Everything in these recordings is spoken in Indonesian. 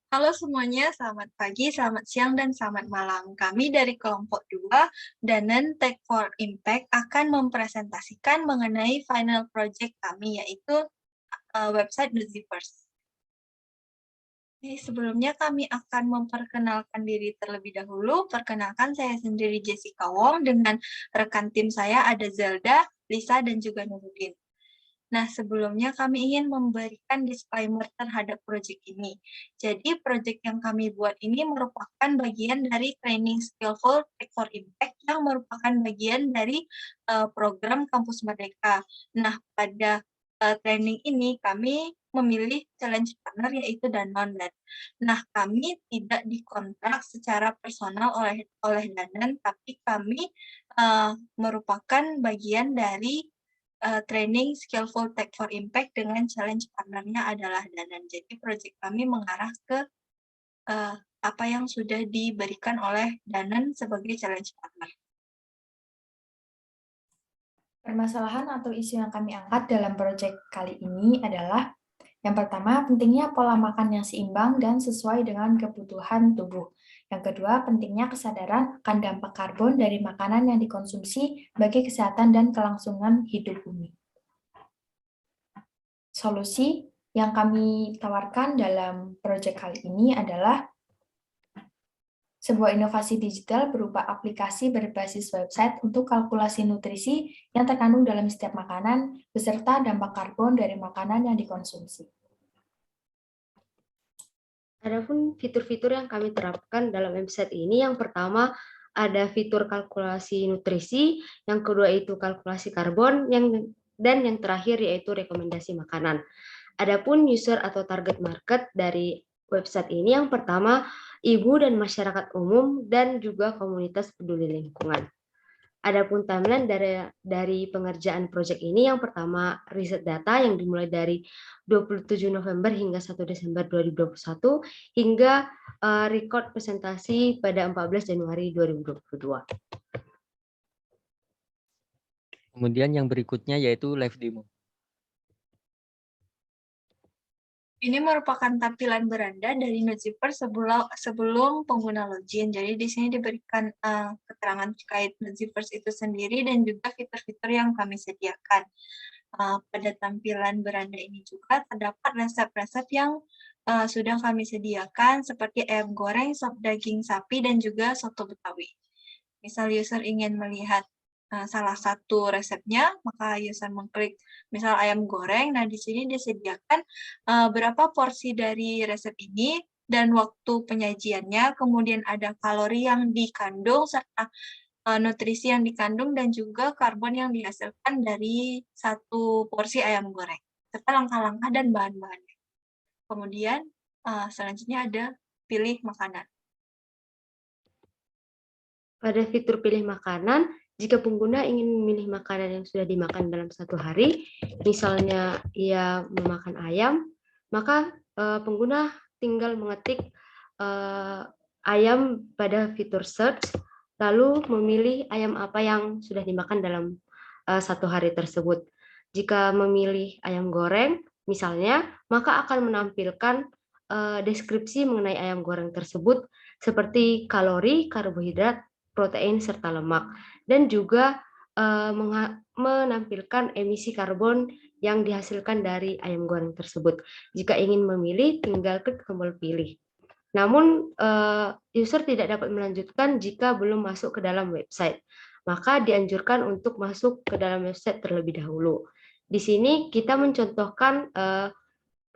Halo semuanya, selamat pagi, selamat siang, dan selamat malam. Kami dari kelompok 2, Danen Tech for Impact akan mempresentasikan mengenai final project kami, yaitu website Nuzipers. Sebelumnya kami akan memperkenalkan diri terlebih dahulu. Perkenalkan, saya sendiri Jessica Wong, dengan rekan tim saya ada Zelda, Lisa, dan juga Nurudin. Nah, sebelumnya kami ingin memberikan disclaimer terhadap proyek ini. Jadi, proyek yang kami buat ini merupakan bagian dari training Skillful Tech for Impact yang merupakan bagian dari program Kampus Merdeka. Nah, pada training ini kami memilih challenge partner yaitu Danone. Nah, kami tidak dikontrak secara personal oleh Danan, tapi kami merupakan bagian dari training Skillful Tech for Impact dengan challenge partnernya adalah Danan. Jadi proyek kami mengarah ke apa yang sudah diberikan oleh Danan sebagai challenge partner. Permasalahan atau isu yang kami angkat dalam proyek kali ini adalah yang pertama, pentingnya pola makan yang seimbang dan sesuai dengan kebutuhan tubuh. Yang kedua, pentingnya kesadaran akan dampak karbon dari makanan yang dikonsumsi bagi kesehatan dan kelangsungan hidup bumi. Solusi yang kami tawarkan dalam proyek kali ini adalah sebuah inovasi digital berupa aplikasi berbasis website untuk kalkulasi nutrisi yang terkandung dalam setiap makanan, beserta dampak karbon dari makanan yang dikonsumsi. Adapun fitur-fitur yang kami terapkan dalam website ini, yang pertama ada fitur kalkulasi nutrisi, yang kedua itu kalkulasi karbon, dan yang terakhir yaitu rekomendasi makanan. Adapun user atau target market dari website ini, yang pertama ibu dan masyarakat umum dan juga komunitas peduli lingkungan. Adapun timeline dari pengerjaan proyek ini, yang pertama riset data yang dimulai dari 27 November hingga 1 Desember 2021 hingga record presentasi pada 14 Januari 2022. Kemudian yang berikutnya yaitu live demo. Ini merupakan tampilan beranda dari Nuzipers sebelum pengguna login. Jadi di sini diberikan keterangan terkait Nuzipers itu sendiri dan juga fitur-fitur yang kami sediakan. Pada tampilan beranda ini juga terdapat resep-resep yang sudah kami sediakan seperti ayam goreng, sop daging sapi, dan juga soto Betawi. Misal user ingin melihat salah satu resepnya, maka user mengklik misal ayam goreng. Nah, di sini disediakan berapa porsi dari resep ini dan waktu penyajiannya, kemudian ada kalori yang dikandung serta nutrisi yang dikandung dan juga karbon yang dihasilkan dari satu porsi ayam goreng, serta langkah-langkah dan bahan-bahannya. Kemudian selanjutnya ada pilih makanan. Pada fitur pilih makanan, jika pengguna ingin memilih makanan yang sudah dimakan dalam satu hari, misalnya ia memakan ayam, maka pengguna tinggal mengetik ayam pada fitur search, lalu memilih ayam apa yang sudah dimakan dalam satu hari tersebut. Jika memilih ayam goreng, misalnya, maka akan menampilkan deskripsi mengenai ayam goreng tersebut seperti kalori, karbohidrat, protein, serta lemak. Dan juga menampilkan emisi karbon yang dihasilkan dari ayam goreng tersebut. Jika ingin memilih, tinggal klik tombol pilih. Namun, user tidak dapat melanjutkan jika belum masuk ke dalam website. Maka dianjurkan untuk masuk ke dalam website terlebih dahulu. Di sini kita mencontohkan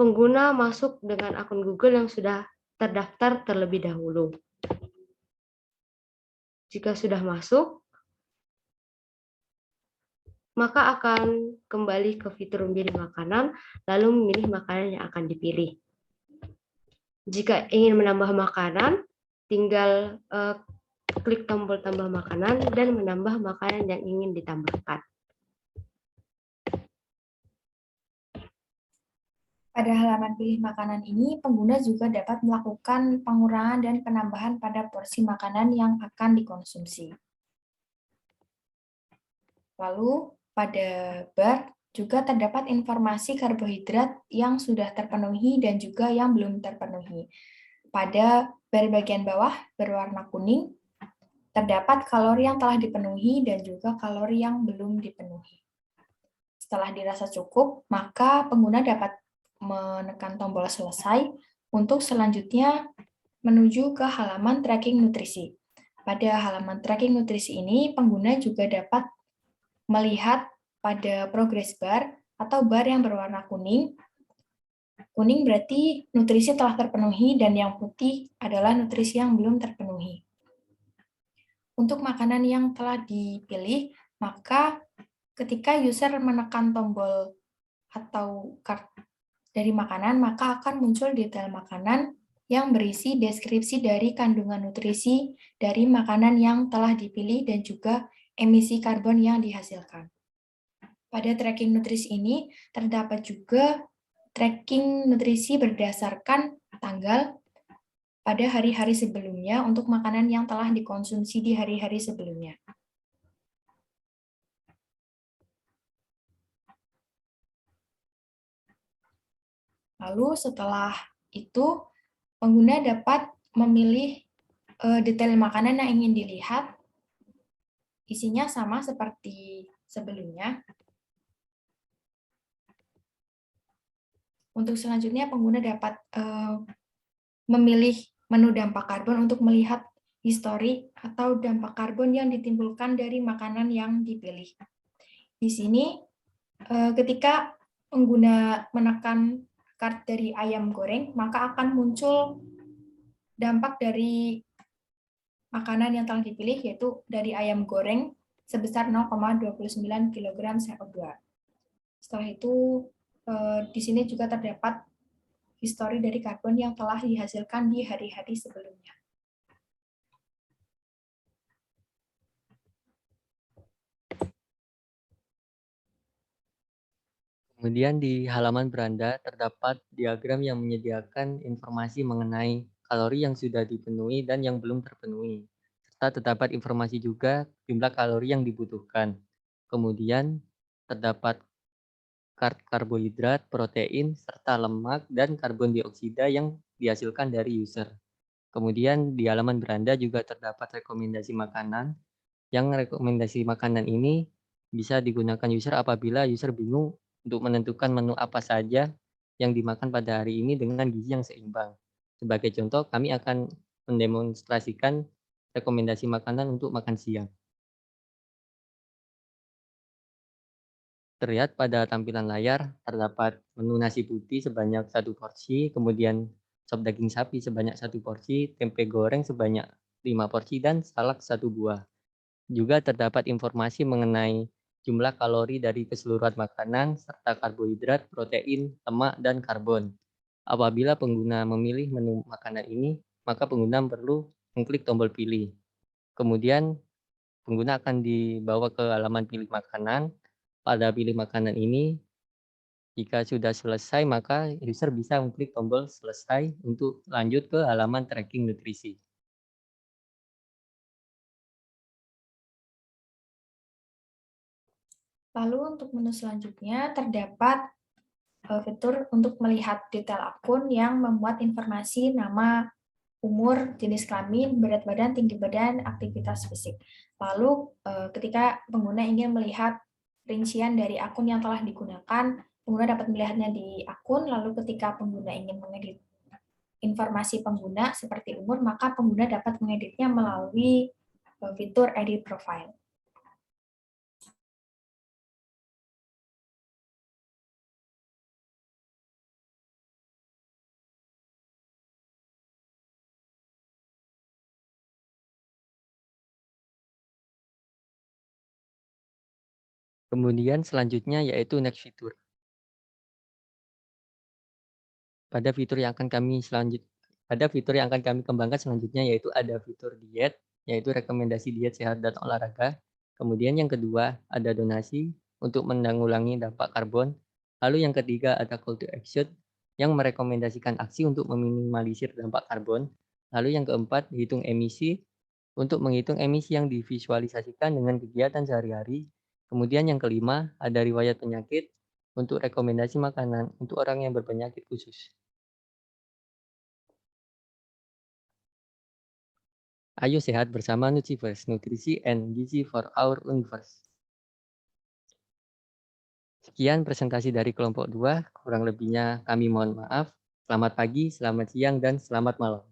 pengguna masuk dengan akun Google yang sudah terdaftar terlebih dahulu. Jika sudah masuk, maka akan kembali ke fitur memilih makanan, lalu memilih makanan yang akan dipilih. Jika ingin menambah makanan, tinggal klik tombol tambah makanan dan menambah makanan yang ingin ditambahkan. Pada halaman pilih makanan ini, pengguna juga dapat melakukan pengurangan dan penambahan pada porsi makanan yang akan dikonsumsi. Lalu, pada bar juga terdapat informasi karbohidrat yang sudah terpenuhi dan juga yang belum terpenuhi. pada bar bagian bawah berwarna kuning, terdapat kalori yang telah dipenuhi dan juga kalori yang belum dipenuhi. Setelah dirasa cukup, maka pengguna dapat menekan tombol selesai untuk selanjutnya menuju ke halaman tracking nutrisi. Pada halaman tracking nutrisi ini, pengguna juga dapat melihat pada progress bar atau bar yang berwarna kuning. Kuning berarti nutrisi telah terpenuhi dan yang putih adalah nutrisi yang belum terpenuhi. Untuk makanan yang telah dipilih, maka ketika user menekan tombol atau card dari makanan, maka akan muncul detail makanan yang berisi deskripsi dari kandungan nutrisi dari makanan yang telah dipilih dan juga emisi karbon yang dihasilkan. Pada tracking nutrisi ini terdapat juga tracking nutrisi berdasarkan tanggal pada hari-hari sebelumnya untuk makanan yang telah dikonsumsi di hari-hari sebelumnya. Lalu setelah itu, pengguna dapat memilih detail makanan yang ingin dilihat. Isinya sama seperti sebelumnya. Untuk selanjutnya, pengguna dapat memilih menu dampak karbon untuk melihat histori atau dampak karbon yang ditimbulkan dari makanan yang dipilih. Di sini, ketika pengguna menekan card dari ayam goreng, maka akan muncul dampak dari makanan yang telah dipilih, yaitu dari ayam goreng sebesar 0,29 kg CO2. Setelah itu, di sini juga terdapat histori dari karbon yang telah dihasilkan di hari-hari sebelumnya. Kemudian di halaman beranda terdapat diagram yang menyediakan informasi mengenai kalori yang sudah dipenuhi dan yang belum terpenuhi. Serta terdapat informasi juga jumlah kalori yang dibutuhkan. Kemudian terdapat karbohidrat, protein, serta lemak dan karbon dioksida yang dihasilkan dari user. Kemudian di halaman beranda juga terdapat rekomendasi makanan, yang rekomendasi makanan ini bisa digunakan user apabila user bingung untuk menentukan menu apa saja yang dimakan pada hari ini dengan gizi yang seimbang. Sebagai contoh, kami akan mendemonstrasikan rekomendasi makanan untuk makan siang. Terlihat pada tampilan layar, terdapat menu nasi putih sebanyak 1 porsi, kemudian sop daging sapi sebanyak 1 porsi, tempe goreng sebanyak 5 porsi, dan salak 1 buah. Juga terdapat informasi mengenai jumlah kalori dari keseluruhan makanan, serta karbohidrat, protein, lemak, dan karbon. Apabila pengguna memilih menu makanan ini, maka pengguna perlu mengklik tombol pilih. Kemudian pengguna akan dibawa ke halaman pilih makanan. Pada pilih makanan ini, jika sudah selesai, maka user bisa mengklik tombol selesai untuk lanjut ke halaman tracking nutrisi. Lalu untuk menu selanjutnya terdapat fitur untuk melihat detail akun yang memuat informasi nama, umur, jenis kelamin, berat badan, tinggi badan, aktivitas fisik. Lalu ketika pengguna ingin melihat rincian dari akun yang telah digunakan, pengguna dapat melihatnya di akun, lalu ketika pengguna ingin mengedit informasi pengguna seperti umur, maka pengguna dapat mengeditnya melalui fitur edit profile. Kemudian selanjutnya yaitu next fitur. Pada fitur yang akan kami kembangkan selanjutnya yaitu ada fitur diet, yaitu rekomendasi diet sehat dan olahraga. Kemudian yang kedua ada donasi untuk menanggulangi dampak karbon. Lalu yang ketiga ada call to action yang merekomendasikan aksi untuk meminimalisir dampak karbon. Lalu yang keempat hitung emisi untuk menghitung emisi yang divisualisasikan dengan kegiatan sehari-hari. Kemudian yang kelima ada riwayat penyakit untuk rekomendasi makanan untuk orang yang berpenyakit khusus. Ayo sehat bersama Nutrivers, nutrisi and gizi for our universe. Sekian presentasi dari kelompok 2, kurang lebihnya kami mohon maaf. Selamat pagi, selamat siang, dan selamat malam.